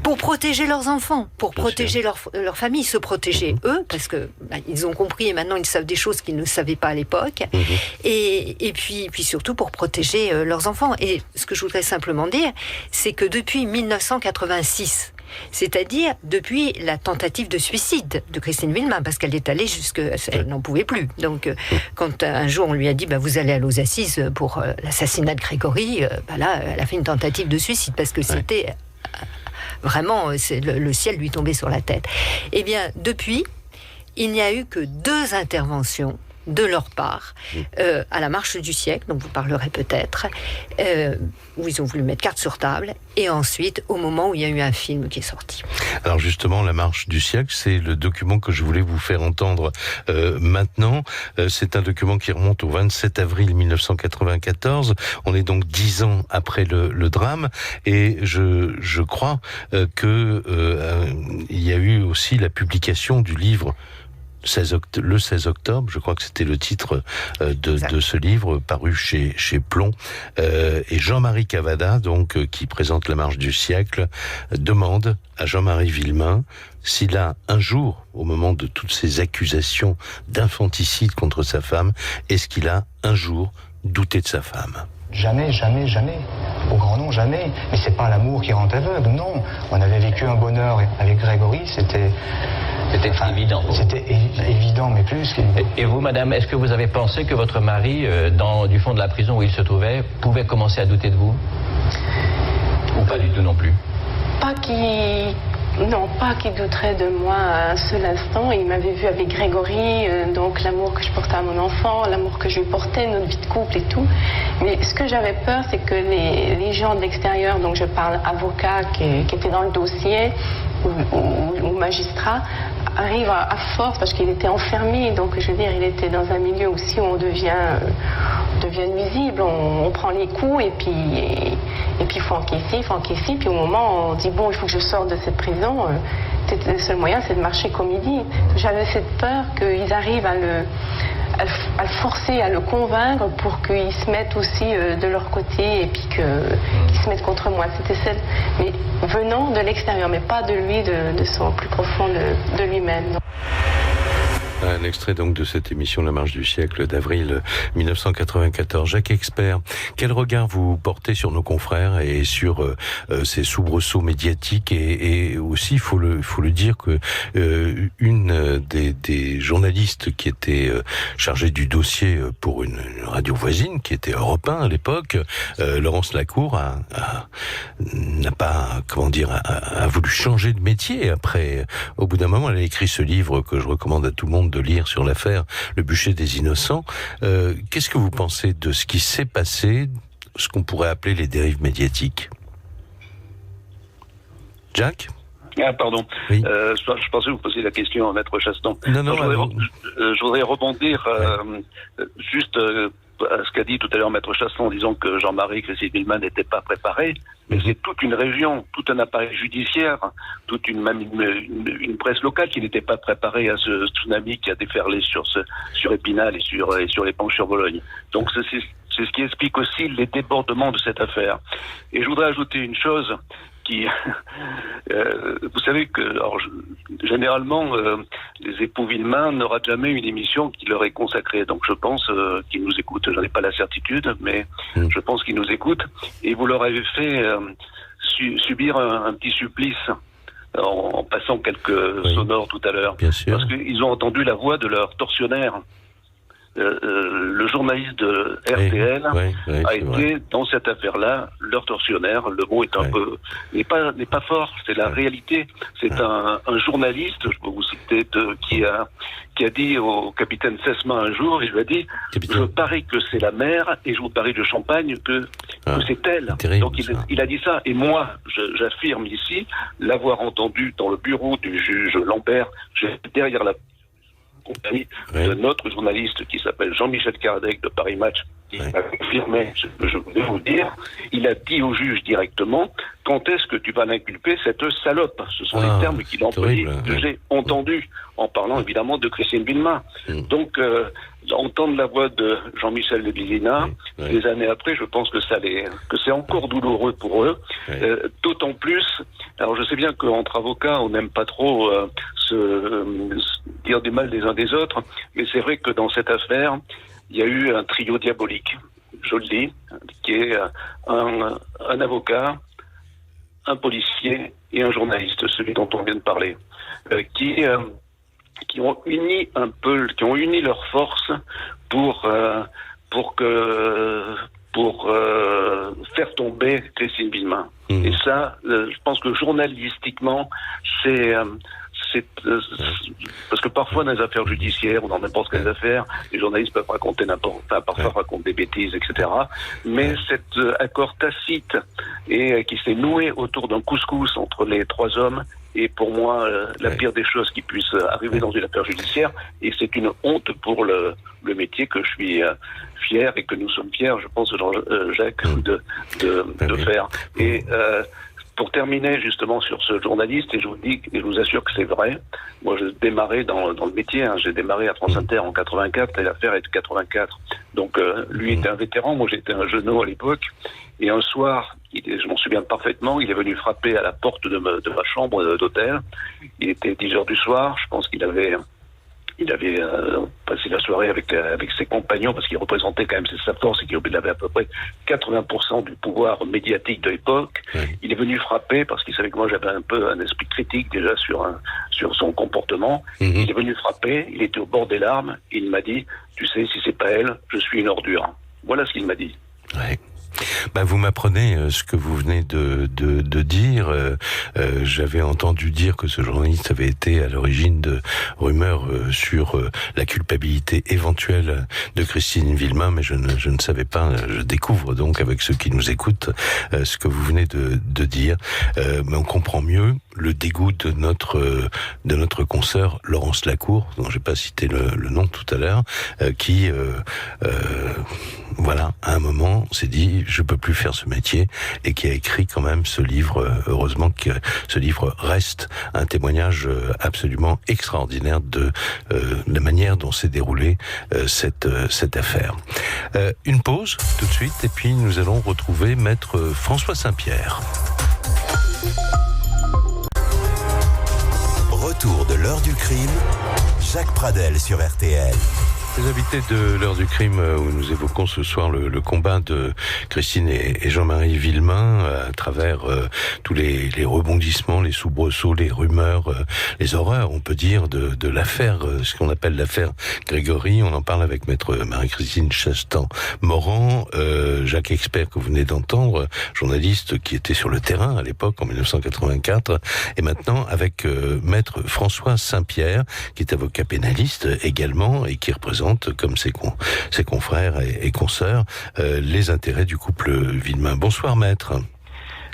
Pour protéger leurs enfants, pour protéger leur famille, se protéger eux, parce que ils ont compris et maintenant ils savent des choses qu'ils ne savaient pas à l'époque, et puis surtout pour protéger leurs enfants. Et ce que je voudrais simplement dire, c'est que depuis 1986, c'est-à-dire depuis la tentative de suicide de Christine Villemain, parce qu'elle est allée elle n'en pouvait plus. Donc, quand un jour on lui a dit vous allez aller aux assises pour l'assassinat de Grégory, là, elle a fait une tentative de suicide, parce que c'était vraiment, le ciel lui tombait sur la tête. Eh bien, depuis, il n'y a eu que 2 interventions de leur part, à la marche du siècle, dont vous parlerez peut-être, où ils ont voulu mettre carte sur table, et ensuite au moment où il y a eu un film qui est sorti. Alors justement, la marche du siècle, c'est le document que je voulais vous faire entendre maintenant. C'est un document qui remonte au 27 avril 1994. On est donc 10 ans après le drame, et je crois que il y a eu aussi la publication du livre le 16 octobre, je crois que c'était le titre de ce livre, paru chez Plomb. Et Jean-Marie Cavada, donc, qui présente la marche du siècle, demande à Jean-Marie Villemain s'il a un jour, au moment de toutes ces accusations d'infanticide contre sa femme, est-ce qu'il a un jour douté de sa femme ? Jamais, jamais, jamais. Au grand nom, jamais. Mais c'est pas l'amour qui rend aveugle, non. On avait vécu un bonheur avec Grégory, c'était C'était évident. C'était évident, mais plus qu'évident. Et vous, madame, est-ce que vous avez pensé que votre mari, du fond de la prison où il se trouvait, pouvait commencer à douter de vous? Ou pas du tout non plus? Pas qu'il douterait de moi un seul instant. Il m'avait vu avec Grégory, donc l'amour que je portais à mon enfant, l'amour que je lui portais, notre vie de couple et tout. Mais ce que j'avais peur, c'est que les gens de l'extérieur, donc je parle avocats qui étaient dans le dossier, ou magistrats, arrivent à force, parce qu'il était enfermé, donc je veux dire, il était dans un milieu aussi où on devient nuisible, on prend les coups et puis il faut encaisser, puis au moment où on dit bon, il faut que je sorte de cette prison, le seul moyen c'est de marcher comme il dit. J'avais cette peur qu'ils arrivent à le forcer, à le convaincre pour qu'ils se mettent aussi de leur côté et puis qu'ils se mettent contre moi. C'était celle, mais venant de l'extérieur, mais pas de lui, de son plus profond de lui-même. Un extrait donc de cette émission La Marche du siècle d'avril 1994. Jacques Expert, quel regard vous portez sur nos confrères et sur ces soubresauts médiatiques et aussi, il faut le dire, que une des journalistes qui était chargée du dossier pour une radio voisine, qui était Europe 1 à l'époque, Laurence Lacour, n'a pas, a voulu changer de métier après. Au bout d'un moment, elle a écrit ce livre que je recommande à tout le monde de lire sur l'affaire Le bûcher des innocents. Qu'est-ce que vous pensez de ce qui s'est passé, ce qu'on pourrait appeler les dérives médiatiques? Jack? Ah, pardon. Oui. Je pensais vous poser la question à Maître Chaston. Non, je voudrais rebondir juste à ce qu'a dit tout à l'heure Maître Chaston en disant que Jean-Marie Crécy-Villemin n'était pas préparé. Mais c'est toute une région, tout un appareil judiciaire, même une presse locale qui n'était pas préparée à ce tsunami qui a déferlé sur Épinal et sur les Penches sur Bologne. Donc c'est ce qui explique aussi les débordements de cette affaire. Et je voudrais ajouter une chose qui, vous savez que, généralement, les époux Villemin n'aura jamais une émission qui leur est consacrée. Donc je pense qu'ils nous écoutent. J'en ai pas la certitude, mais je pense qu'ils nous écoutent. Et vous leur avez fait subir un petit supplice en passant quelques sonores tout à l'heure. Bien sûr. Parce qu'ils ont entendu la voix de leur tortionnaire. Le journaliste de RTL a été dans cette affaire-là leur tortionnaire. Le mot est un peu n'est pas fort, c'est la réalité. C'est un journaliste, je peux vous citer, qui a dit au capitaine Sesma un jour, il lui a dit je parie que c'est la mère et je vous parie de champagne que c'est elle. Terrible, donc il a dit ça. Et moi, j'affirme ici l'avoir entendu dans le bureau du juge Lambert, derrière la compagnie de notre journaliste qui s'appelle Jean-Michel Karadec de Paris Match, qui a confirmé ce que je voulais vous dire. Il a dit au juge directement quand est-ce que tu vas l'inculper, cette salope. Ce sont les termes qu'il a employés, que j'ai entendus en parlant évidemment de Christine Villemin. Donc entendre la voix de Jean-Michel de Villena des années après, je pense que c'est encore douloureux pour eux. D'autant plus, alors je sais bien qu'entre avocats on n'aime pas trop dire du mal des uns des autres, mais c'est vrai que dans cette affaire il y a eu un trio diabolique, je le dis, qui est un avocat, un policier et un journaliste, celui dont on vient de parler, qui ont uni leurs forces pour faire tomber Christine Villemin. Et ça, je pense que journalistiquement, parce que parfois dans les affaires judiciaires ou dans n'importe quelles affaires, les journalistes peuvent raconter parfois racontent des bêtises, etc. Mais cet accord tacite et qui s'est noué autour d'un couscous entre les trois hommes est pour moi la pire des choses qui puissent arriver dans une affaire judiciaire, et c'est une honte pour le métier que je suis fier et que nous sommes fiers, je pense, Jacques, de faire. Et pour terminer justement sur ce journaliste, et je vous dis, et je vous assure que c'est vrai, moi je démarrais dans le métier, j'ai démarré à France Inter en 84, et l'affaire est de 84. Donc lui était un vétéran, moi j'étais un jeuneau à l'époque, et un soir, je m'en souviens parfaitement, il est venu frapper à la porte de ma chambre d'hôtel. Il était 10h du soir, je pense qu'il avait il avait passé la soirée avec ses compagnons, parce qu'il représentait quand même sa force et qu'il avait à peu près 80% du pouvoir médiatique de l'époque. Il est venu frapper, parce qu'il savait que moi j'avais un peu un esprit critique déjà sur son comportement. Il est venu frapper, il était au bord des larmes, et il m'a dit, tu sais, si c'est pas elle, je suis une ordure. Voilà ce qu'il m'a dit. Ouais. Vous m'apprenez ce que vous venez de dire. J'avais entendu dire que ce journaliste avait été à l'origine de rumeurs sur la culpabilité éventuelle de Christine Villemain, mais je ne savais pas. Je découvre donc avec ceux qui nous écoutent ce que vous venez de dire. Mais on comprend mieux le dégoût de notre consoeur Laurence Lacour, dont j'ai pas cité le nom tout à l'heure, qui voilà, à un moment s'est dit je peux plus faire ce métier, et qui a écrit quand même ce livre. Heureusement que ce livre reste un témoignage absolument extraordinaire de la manière dont s'est déroulée cette affaire. Une pause tout de suite, et puis nous allons retrouver Maître François Saint-Pierre. Retour de l'heure du crime, Jacques Pradel sur RTL. Les invités de l'heure du crime, où nous évoquons ce soir le combat de Christine et Jean-Marie Villemain à travers tous les rebondissements, les soubresauts, les rumeurs, les horreurs, on peut dire, de l'affaire, ce qu'on appelle l'affaire Grégory. On en parle avec maître Marie-Christine Chastan-Morand, Jacques Expert que vous venez d'entendre, journaliste qui était sur le terrain à l'époque en 1984, et maintenant avec maître François Saint-Pierre, qui est avocat pénaliste également et qui représente, comme ses confrères et consoeurs, les intérêts du couple Villemain. Bonsoir maître.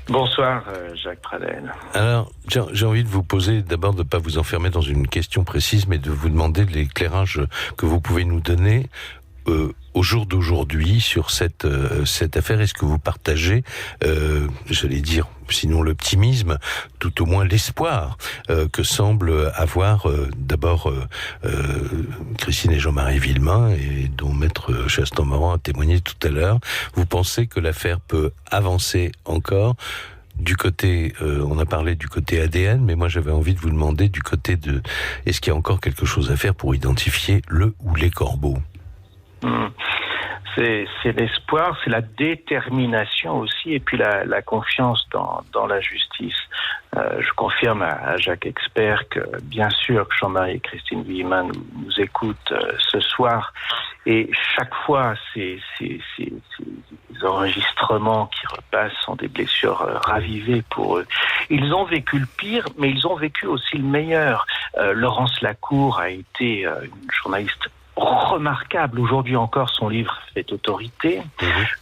Bonsoir Jacques Pradel. Alors, j'ai envie de vous poser, d'abord de ne pas vous enfermer dans une question précise, mais de vous demander l'éclairage que vous pouvez nous donner au jour d'aujourd'hui sur cette affaire. Est-ce que vous partagez, j'allais dire, sinon l'optimisme, tout au moins l'espoir que semble avoir d'abord Christine et Jean-Marie Villemain, et dont maître Chastan-Morand a témoigné tout à l'heure. Vous pensez que l'affaire peut avancer encore du côté, on a parlé du côté ADN, mais moi j'avais envie de vous demander du côté de, est-ce qu'il y a encore quelque chose à faire pour identifier le ou les corbeaux? C'est l'espoir, c'est la détermination aussi, et puis la confiance dans la justice. Je confirme à Jacques Expert que, bien sûr, que Jean-Marie et Christine Villemain nous écoutent ce soir, et chaque fois, ces enregistrements qui repassent sont des blessures ravivées pour eux. Ils ont vécu le pire, mais ils ont vécu aussi le meilleur. Laurence Lacour a été une journaliste remarquable. Aujourd'hui encore, son livre fait autorité.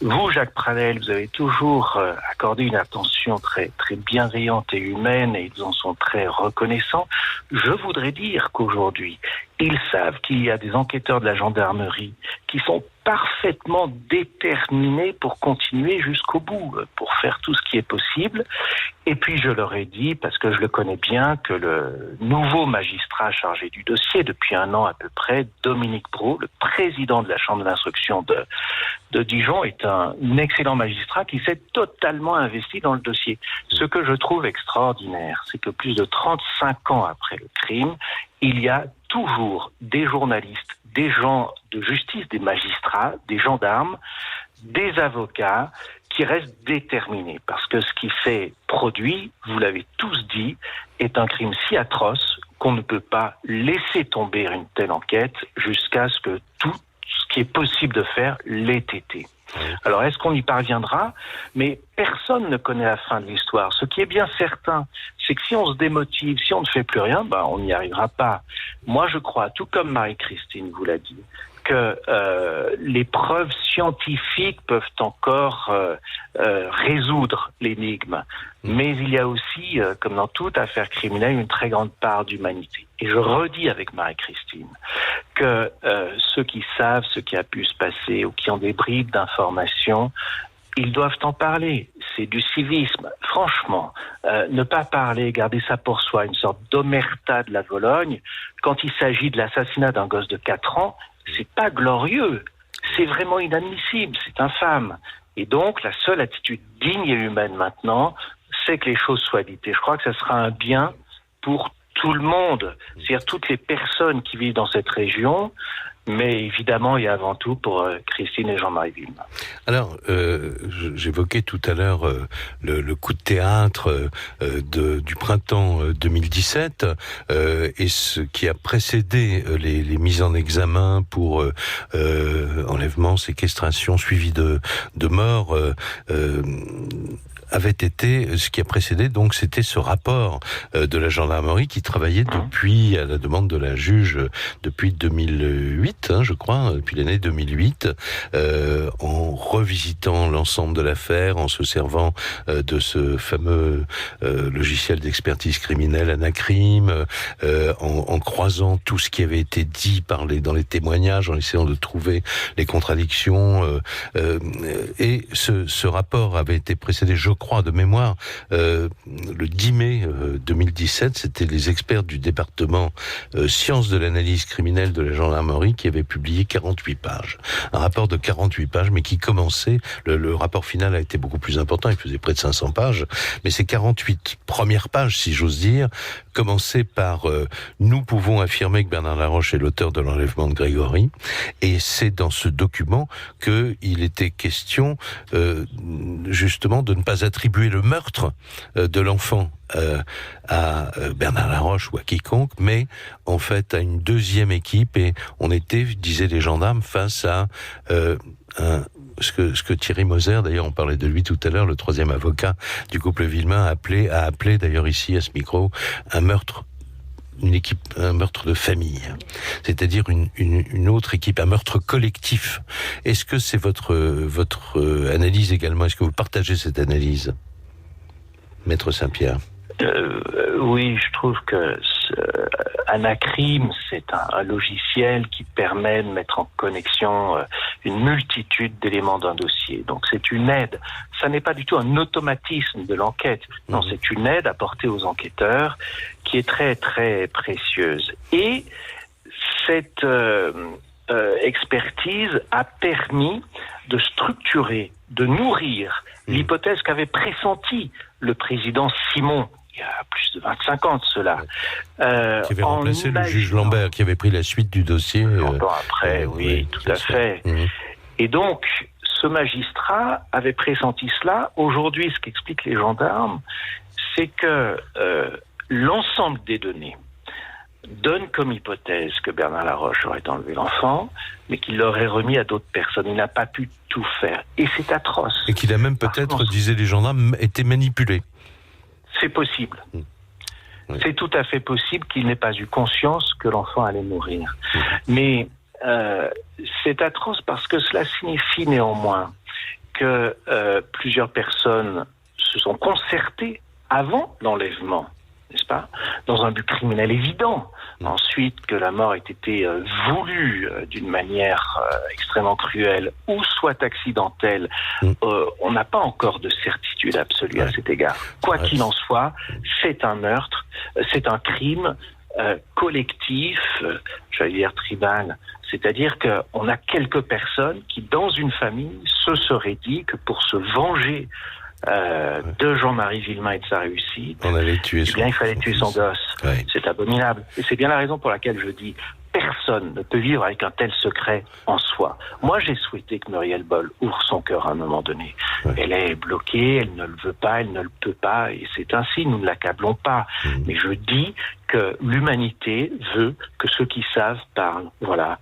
Vous, Jacques Pradel, vous avez toujours accordé une attention très, très bienveillante et humaine, et ils en sont très reconnaissants. Je voudrais dire qu'aujourd'hui, ils savent qu'il y a des enquêteurs de la gendarmerie qui sont parfaitement déterminés pour continuer jusqu'au bout, pour faire tout ce qui est possible. Et puis je leur ai dit, parce que je le connais bien, que le nouveau magistrat chargé du dossier, depuis 1 an à peu près, Dominique Brault, le président de la chambre d'instruction de Dijon, est un excellent magistrat qui s'est totalement investi dans le dossier. Ce que je trouve extraordinaire, c'est que plus de 35 ans après le crime, il y a toujours des journalistes, des gens de justice, des magistrats, des gendarmes, des avocats qui restent déterminés. Parce que ce qui s'est produit, vous l'avez tous dit, est un crime si atroce qu'on ne peut pas laisser tomber une telle enquête jusqu'à ce que tout ce qui est possible de faire l'ait été. Alors, est-ce qu'on y parviendra? Mais personne ne connaît la fin de l'histoire. Ce qui est bien certain, c'est que si on se démotive, si on ne fait plus rien, on n'y arrivera pas. Moi, je crois, tout comme Marie-Christine vous l'a dit, que les preuves scientifiques peuvent encore résoudre l'énigme. Mais il y a aussi, comme dans toute affaire criminelle, une très grande part d'humanité. Et je redis avec Marie-Christine que ceux qui savent ce qui a pu se passer ou qui ont des bribes d'informations, ils doivent en parler. C'est du civisme. Franchement, ne pas parler, garder ça pour soi, une sorte d'omerta de la Vologne, quand il s'agit de l'assassinat d'un gosse de 4 ans, c'est pas glorieux. C'est vraiment inadmissible. C'est infâme. Et donc, la seule attitude digne et humaine maintenant, c'est que les choses soient dites. Et je crois que ça sera un bien pour tout le monde, c'est-à-dire toutes les personnes qui vivent dans cette région, mais évidemment, il y a avant tout pour Christine et Jean-Marie Villemin. Alors, j'évoquais tout à l'heure le coup de théâtre du printemps 2017 et ce qui a précédé les mises en examen pour enlèvement, séquestration, suivi de mort. Avait été, ce qui a précédé, donc, c'était ce rapport de la gendarmerie qui travaillait depuis, à la demande de la juge, depuis 2008, je crois, depuis l'année 2008, en revisitant l'ensemble de l'affaire, en se servant de ce fameux logiciel d'expertise criminelle Anacrime, en croisant tout ce qui avait été dit dans les témoignages, en essayant de trouver les contradictions, et ce rapport avait été précédé, je crois, de mémoire, le 10 mai 2017, c'était les experts du département sciences de l'analyse criminelle de la gendarmerie qui avaient publié 48 pages. Un rapport de 48 pages, mais qui commençait, le rapport final a été beaucoup plus important, il faisait près de 500 pages, mais ces 48 premières pages, si j'ose dire, commençaient par nous pouvons affirmer que Bernard Laroche est l'auteur de l'enlèvement de Grégory, et c'est dans ce document qu'il était question justement de ne pas attribuer le meurtre de l'enfant à Bernard Laroche ou à quiconque, mais en fait à une deuxième équipe, et on était, disaient les gendarmes, face à ce que Thierry Moser, d'ailleurs on parlait de lui tout à l'heure, le troisième avocat du couple Villemin, a appelé d'ailleurs ici à ce micro un meurtre de famille, c'est-à-dire une autre équipe, un meurtre collectif. Est-ce que c'est votre analyse également? Est-ce que vous partagez cette analyse, Maître Saint-Pierre? Oui, je trouve que Anacrime, c'est un logiciel qui permet de mettre en connexion une multitude d'éléments d'un dossier. Donc c'est une aide. Ça n'est pas du tout un automatisme de l'enquête. Non, c'est une aide apportée aux enquêteurs qui est très très précieuse. Et cette expertise a permis de structurer, de nourrir l'hypothèse qu'avait pressentie le président Simon il y a plus de 25 ans de cela. Qui avait remplacé le juge Lambert, qui avait pris la suite du dossier. Longtemps après, oui, tout à fait. Et donc, ce magistrat avait pressenti cela. Aujourd'hui, ce qu'expliquent les gendarmes, c'est que l'ensemble des données donne comme hypothèse que Bernard Laroche aurait enlevé l'enfant, mais qu'il l'aurait remis à d'autres personnes. Il n'a pas pu tout faire. Et c'est atroce. Et qu'il a même peut-être, disaient les gendarmes, été manipulé. C'est possible. C'est tout à fait possible qu'il n'ait pas eu conscience que l'enfant allait mourir. Mais c'est atroce parce que cela signifie néanmoins que plusieurs personnes se sont concertées avant l'enlèvement, n'est-ce pas, dans un but criminel évident. Ensuite, que la mort ait été voulue d'une manière extrêmement cruelle ou soit accidentelle, on n'a pas encore de certitude absolue à cet égard. Quoi qu'il en soit, c'est un meurtre, c'est un crime collectif, j'allais dire tribal. C'est-à-dire qu'on a quelques personnes qui, dans une famille, se seraient dit que pour se venger de Jean-Marie Villemin et de sa réussite, il fallait tuer son gosse. C'est abominable. Et c'est bien la raison pour laquelle je dis personne ne peut vivre avec un tel secret en soi. Moi, j'ai souhaité que Muriel Boll ouvre son cœur à un moment donné. Elle est bloquée, elle ne le veut pas, elle ne le peut pas, et c'est ainsi, nous ne l'accablons pas. Mais je dis que l'humanité veut que ceux qui savent parlent. Voilà.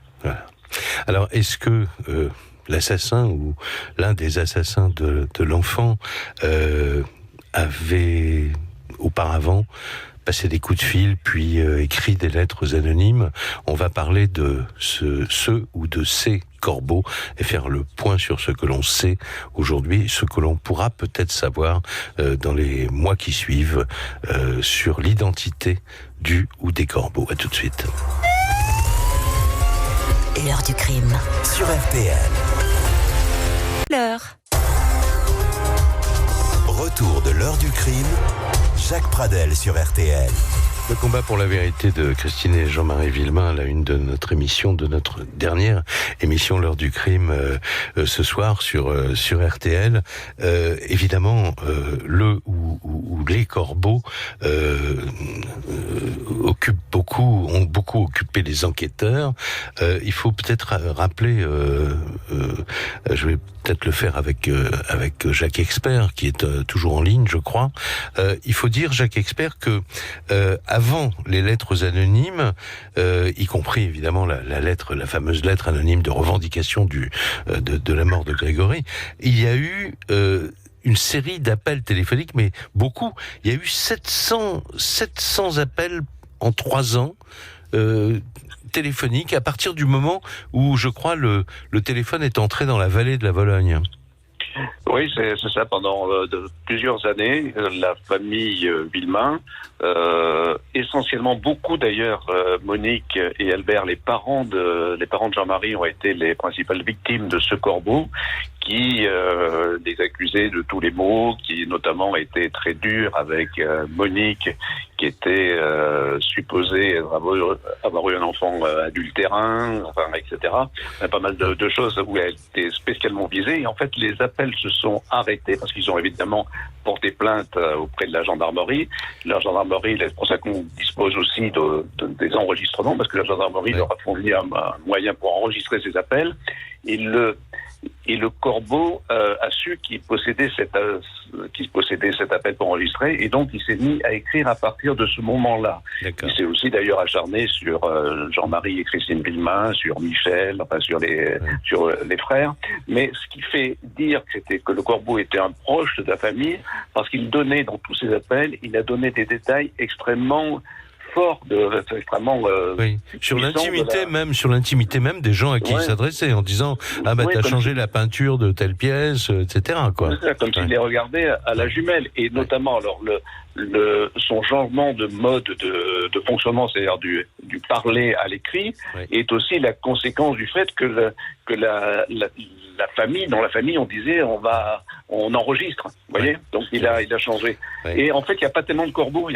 Alors, est-ce que l'assassin ou l'un des assassins de l'enfant avait auparavant passé des coups de fil, puis écrit des lettres anonymes? On va parler de ce ou de ces corbeaux et faire le point sur ce que l'on sait aujourd'hui, ce que l'on pourra peut-être savoir dans les mois qui suivent sur l'identité du ou des corbeaux. À tout de suite. L'heure du crime. Sur RTL. L'heure. Retour de l'heure du crime. Jacques Pradel sur RTL. Le combat pour la vérité de Christine et Jean-Marie Villemain à la une de notre émission, de notre dernière émission L'heure du crime ce soir sur RTL. Évidemment, le ou les corbeaux ont beaucoup occupé les enquêteurs. Il faut peut-être rappeler, je vais peut-être le faire avec Jacques Expert qui est toujours en ligne, je crois. Il faut dire, Jacques Expert, que avant les lettres anonymes, y compris évidemment la fameuse lettre anonyme de revendication de la mort de Grégory, il y a eu une série d'appels téléphoniques, mais beaucoup. Il y a eu 700 appels en 3 ans téléphoniques à partir du moment où, je crois, le téléphone est entré dans la vallée de la Vologne. Oui, c'est ça. Pendant plusieurs années, la famille Villemain, essentiellement beaucoup d'ailleurs, Monique et Albert, les parents de Jean-Marie, ont été les principales victimes de ce corbeau qui les accusait de tous les maux, qui notamment était très dur avec Monique, qui était supposée avoir eu un enfant adultérin, enfin, etc. Pas mal de choses où elle était spécialement visée. Et en fait, les appels se sont arrêtés parce qu'ils ont évidemment porté plainte auprès de la gendarmerie. La gendarmerie, c'est pour ça qu'on dispose aussi des enregistrements, parce que la gendarmerie leur a fourni un moyen pour enregistrer ces appels. Et le corbeau a su qu'il possédait cet appel pour enregistrer, et donc il s'est mis à écrire à partir de ce moment-là. D'accord. Il s'est aussi d'ailleurs acharné sur Jean-Marie et Christine Villemain, sur Michel, enfin sur les frères. Mais ce qui fait dire que le corbeau était un proche de la famille, parce qu'il donnait dans tous ses appels, il a donné des détails extrêmement fort, extrêmement oui. Sur l'intimité même des gens à qui il s'adressait, en disant t'as changé la peinture de telle pièce, etc. quoi. C'est ça, comme s'il les regardait à la jumelle, et notamment alors son changement de mode de fonctionnement, c'est-à-dire du parler à l'écrit, est aussi la conséquence du fait que la famille, dans la famille, on disait on enregistre, vous voyez. Donc il a changé. Ouais. Et en fait, il n'y a pas tellement de corbeaux,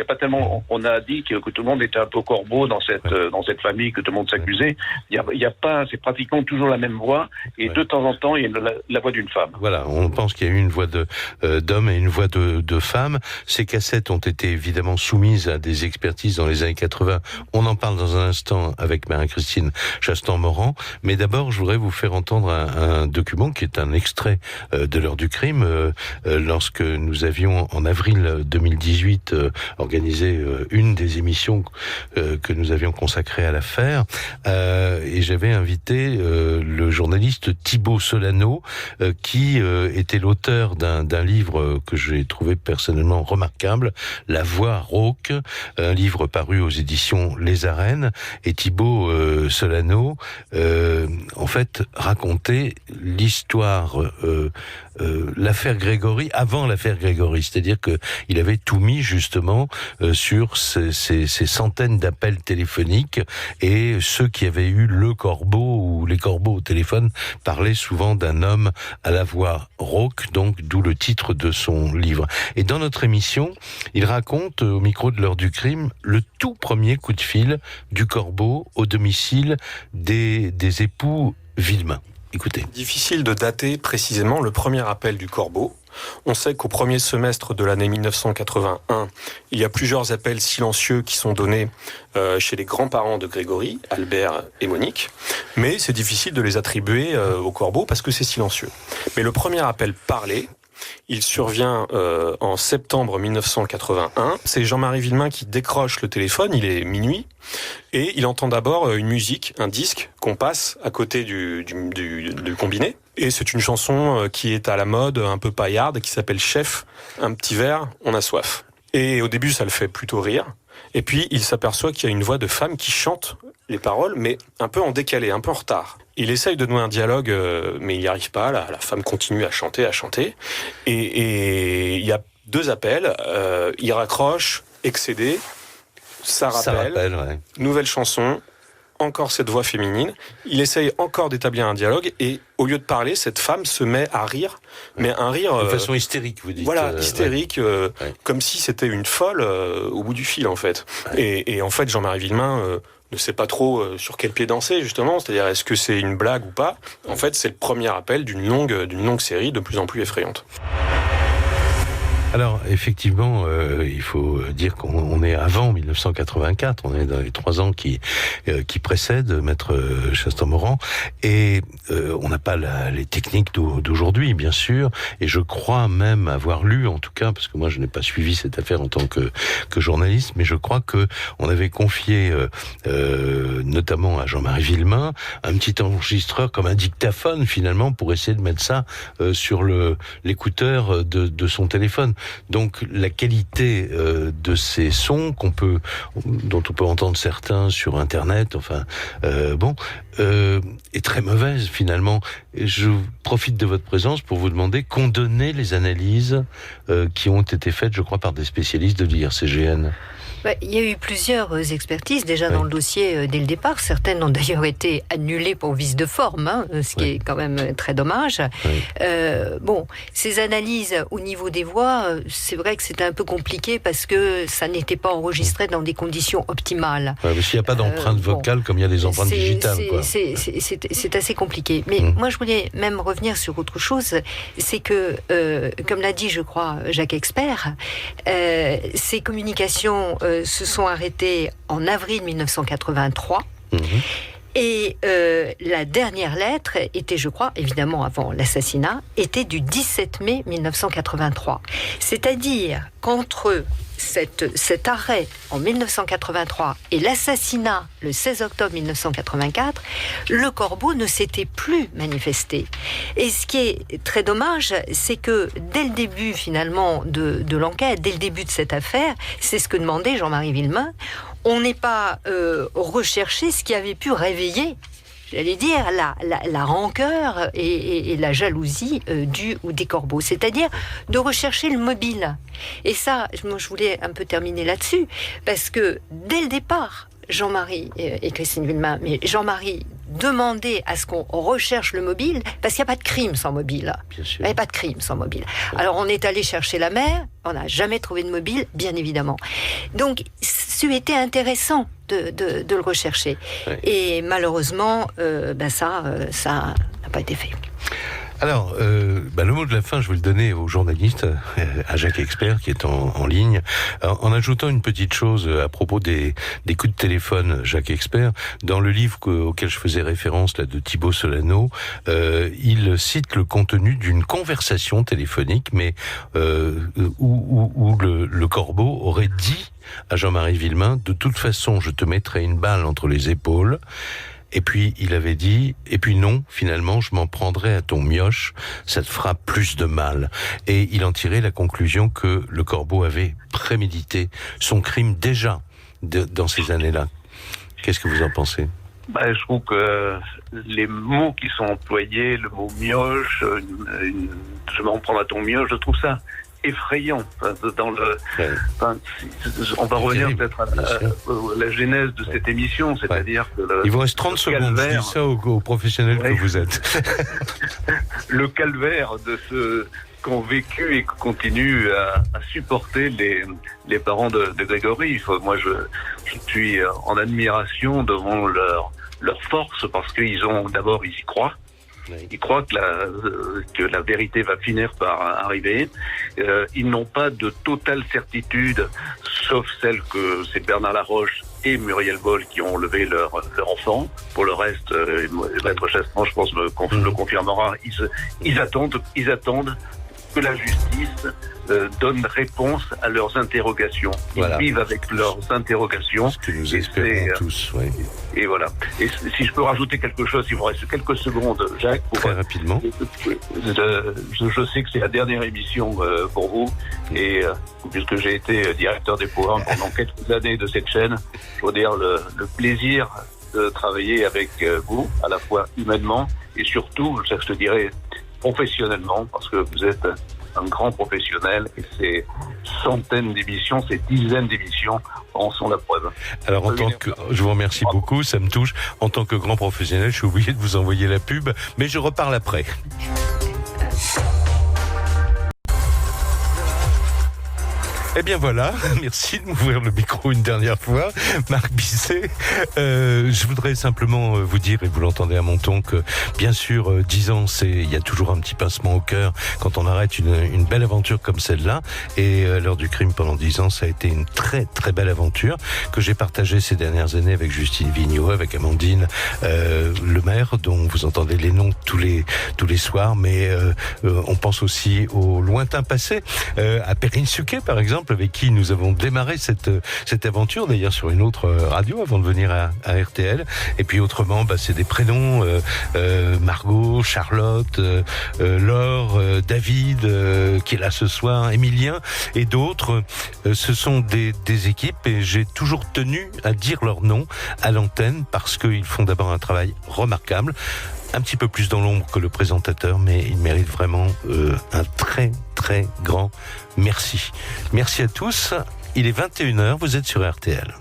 on a dit que tout le monde était un peu corbeau dans cette famille, que tout le monde s'accusait. Il y a pas, c'est pratiquement toujours la même voix, et de temps en temps, il y a la voix d'une femme. Voilà, on pense qu'il y a eu une voix d'homme et une voix de femme. Ces cassettes ont été évidemment soumises à des expertises dans les années 80. On en parle dans un instant avec Marie-Christine Chastan-Morand. Mais d'abord, je voudrais vous faire entendre un document qui est un extrait de l'heure du crime. Lorsque nous avions, en avril 2018, organisé une des émissions que nous avions consacrées à l'affaire, et j'avais invité le journaliste Thibaut Solano, qui était l'auteur d'un livre que j'ai trouvé personnellement remarquable, La Voix rauque, un livre paru aux éditions Les Arènes. Et Thibaut Solano, en fait, racontait l'histoire, l'affaire Grégory avant l'affaire Grégory, c'est-à-dire que il avait tout mis justement sur ces centaines d'appels téléphoniques, et ceux qui avaient eu le corbeau ou les corbeaux au téléphone parlaient souvent d'un homme à la voix rauque, donc d'où le titre de son livre. Et dans notre émission, il raconte au micro de l'heure du crime le tout premier coup de fil du corbeau au domicile des époux Villemain. Écoutez. Difficile de dater précisément le premier appel du corbeau. On sait qu'au premier semestre de l'année 1981, il y a plusieurs appels silencieux qui sont donnés chez les grands-parents de Grégory, Albert et Monique, mais c'est difficile de les attribuer au corbeau parce que c'est silencieux. Mais le premier appel parlé, il survient en septembre 1981. C'est Jean-Marie Villemain qui décroche le téléphone, il est minuit, et il entend d'abord une musique, un disque qu'on passe à côté du combiné. Et c'est une chanson qui est à la mode, un peu paillarde, qui s'appelle Chef, un petit verre, on a soif. Et au début, ça le fait plutôt rire. Et puis, il s'aperçoit qu'il y a une voix de femme qui chante les paroles, mais un peu en décalé, un peu en retard. Il essaye de nouer un dialogue, mais il n'y arrive pas. La femme continue à chanter. Et il y a 2 appels. Il raccroche, excédé, ça rappelle, nouvelle chanson, encore cette voix féminine, il essaye encore d'établir un dialogue, et au lieu de parler, cette femme se met à rire, mais un rire... de façon hystérique, vous dites. Voilà, hystérique, comme si c'était une folle au bout du fil, en fait. Ouais. Et en fait, Jean-Marie Villemain ne sait pas trop sur quel pied danser, justement, c'est-à-dire est-ce que c'est une blague ou pas. En fait, c'est le premier appel d'une longue série de plus en plus effrayante. Alors, effectivement, il faut dire qu'on est avant 1984, on est dans les 3 ans qui précèdent Maître Chastan-Morand, et on n'a pas les techniques d'aujourd'hui, bien sûr, et je crois même avoir lu, en tout cas, parce que moi je n'ai pas suivi cette affaire en tant que journaliste, mais je crois que on avait confié, notamment à Jean-Marie Villemain, un petit enregistreur comme un dictaphone, finalement, pour essayer de mettre ça sur l'écouteur de son téléphone. Donc la qualité de ces sons dont on peut entendre certains sur Internet, est très mauvaise finalement. Et je profite de votre présence pour vous demander qu'ont donné les analyses qui ont été faites, je crois, par des spécialistes de l'IRCGN. Il y a eu plusieurs expertises déjà dans le dossier dès le départ. Certaines ont d'ailleurs été annulées pour vice de forme, ce qui est quand même très dommage. Ces analyses au niveau des voix, c'est vrai que c'était un peu compliqué parce que ça n'était pas enregistré dans des conditions optimales. Parce qu'il n'y a pas d'empreinte vocale comme il y a des empreintes digitales. C'est assez compliqué. Mais moi, je voulais même revenir sur autre chose. C'est que, comme l'a dit, je crois, Jacques Expert, ces communications se sont arrêtés en avril 1983. Et la dernière lettre était, je crois, évidemment avant l'assassinat, était du 17 mai 1983. C'est-à-dire qu'entre cet arrêt en 1983 et l'assassinat le 16 octobre 1984, le corbeau ne s'était plus manifesté. Et ce qui est très dommage, c'est que dès le début finalement de l'enquête, dès le début de cette affaire, c'est ce que demandait Jean-Marie Villemain, on n'est pas recherché ce qui avait pu réveiller, j'allais dire, la rancœur et la jalousie du ou des corbeaux. C'est-à-dire de rechercher le mobile. Et ça, moi, je voulais un peu terminer là-dessus, parce que dès le départ, Jean-Marie et Christine Villemain, mais Jean-Marie demandait à ce qu'on recherche le mobile, parce qu'il n'y a pas de crime sans mobile. Bien sûr. Il n'y a pas de crime sans mobile. Alors on est allé chercher la mère, on n'a jamais trouvé de mobile, bien évidemment. Donc, ça a été intéressant de le rechercher. Ouais. Et malheureusement, ça n'a pas été fait. Alors, le mot de la fin, je vais le donner au journaliste, à Jacques Expert, qui est en ligne, en ajoutant une petite chose à propos des coups de téléphone, Jacques Expert. Dans le livre auquel je faisais référence, là, de Thibaut Solano, il cite le contenu d'une conversation téléphonique, mais où le corbeau aurait dit à Jean-Marie Villemain, de toute façon, je te mettrai une balle entre les épaules. Et puis, il avait dit, et puis non, finalement, je m'en prendrai à ton mioche, ça te fera plus de mal. Et il en tirait la conclusion que le corbeau avait prémédité son crime déjà dans ces années-là. Qu'est-ce que vous en pensez ? Je trouve que les mots qui sont employés, le mot mioche, je m'en prends à ton mioche, je trouve ça effrayant. On va revenir peut-être à la genèse de cette émission, c'est-à-dire que il vous reste 30 secondes, je dis ça aux professionnels que vous êtes. Le calvaire de ceux qu'ont vécu et qui continuent à supporter les parents de Grégory. Moi, je suis en admiration devant leur force, parce qu'ils y croient. Ils croient que la vérité va finir par arriver. Ils n'ont pas de totale certitude, sauf celle que c'est Bernard Laroche et Muriel Boll qui ont enlevé leur enfant. Pour le reste, Maître Chastan, je pense, le confirmera. Ils attendent que la justice donne réponse à leurs interrogations. Ils vivent avec leurs interrogations. Ce que nous espérons tous, oui. Et voilà. Et si je peux rajouter quelque chose, il me reste quelques secondes, Jacques. Très rapidement. Je sais que c'est la dernière émission pour vous, et puisque j'ai été directeur des programmes pendant quelques années de cette chaîne, je veux dire le plaisir de travailler avec vous, à la fois humainement et surtout, je te dirais, professionnellement, parce que vous êtes un grand professionnel et ces centaines d'émissions, ces dizaines d'émissions en sont la preuve. Alors, je vous remercie beaucoup, ça me touche. En tant que grand professionnel, je suis obligé de vous envoyer la pub, mais je reparle après. Eh bien voilà, merci de m'ouvrir le micro une dernière fois, Marc Bisset. Je voudrais simplement vous dire, et vous l'entendez à mon ton, que bien sûr, 10 ans, il y a toujours un petit pincement au cœur quand on arrête une belle aventure comme celle-là. Et l'heure du crime pendant 10 ans, ça a été une très très belle aventure que j'ai partagée ces dernières années avec Justine Vignot, avec Amandine Lemaire, dont vous entendez les noms tous les soirs, mais on pense aussi au lointain passé, à Perrine Suquet par exemple, avec qui nous avons démarré cette aventure, d'ailleurs sur une autre radio avant de venir à RTL. Et puis autrement, c'est des prénoms, Margot, Charlotte, Laure, David, qui est là ce soir, Émilien et d'autres. Ce sont des équipes et j'ai toujours tenu à dire leur nom à l'antenne parce qu'ils font d'abord un travail remarquable. Un petit peu plus dans l'ombre que le présentateur, mais il mérite vraiment un très très grand merci. Merci à tous. Il est 21h, vous êtes sur RTL.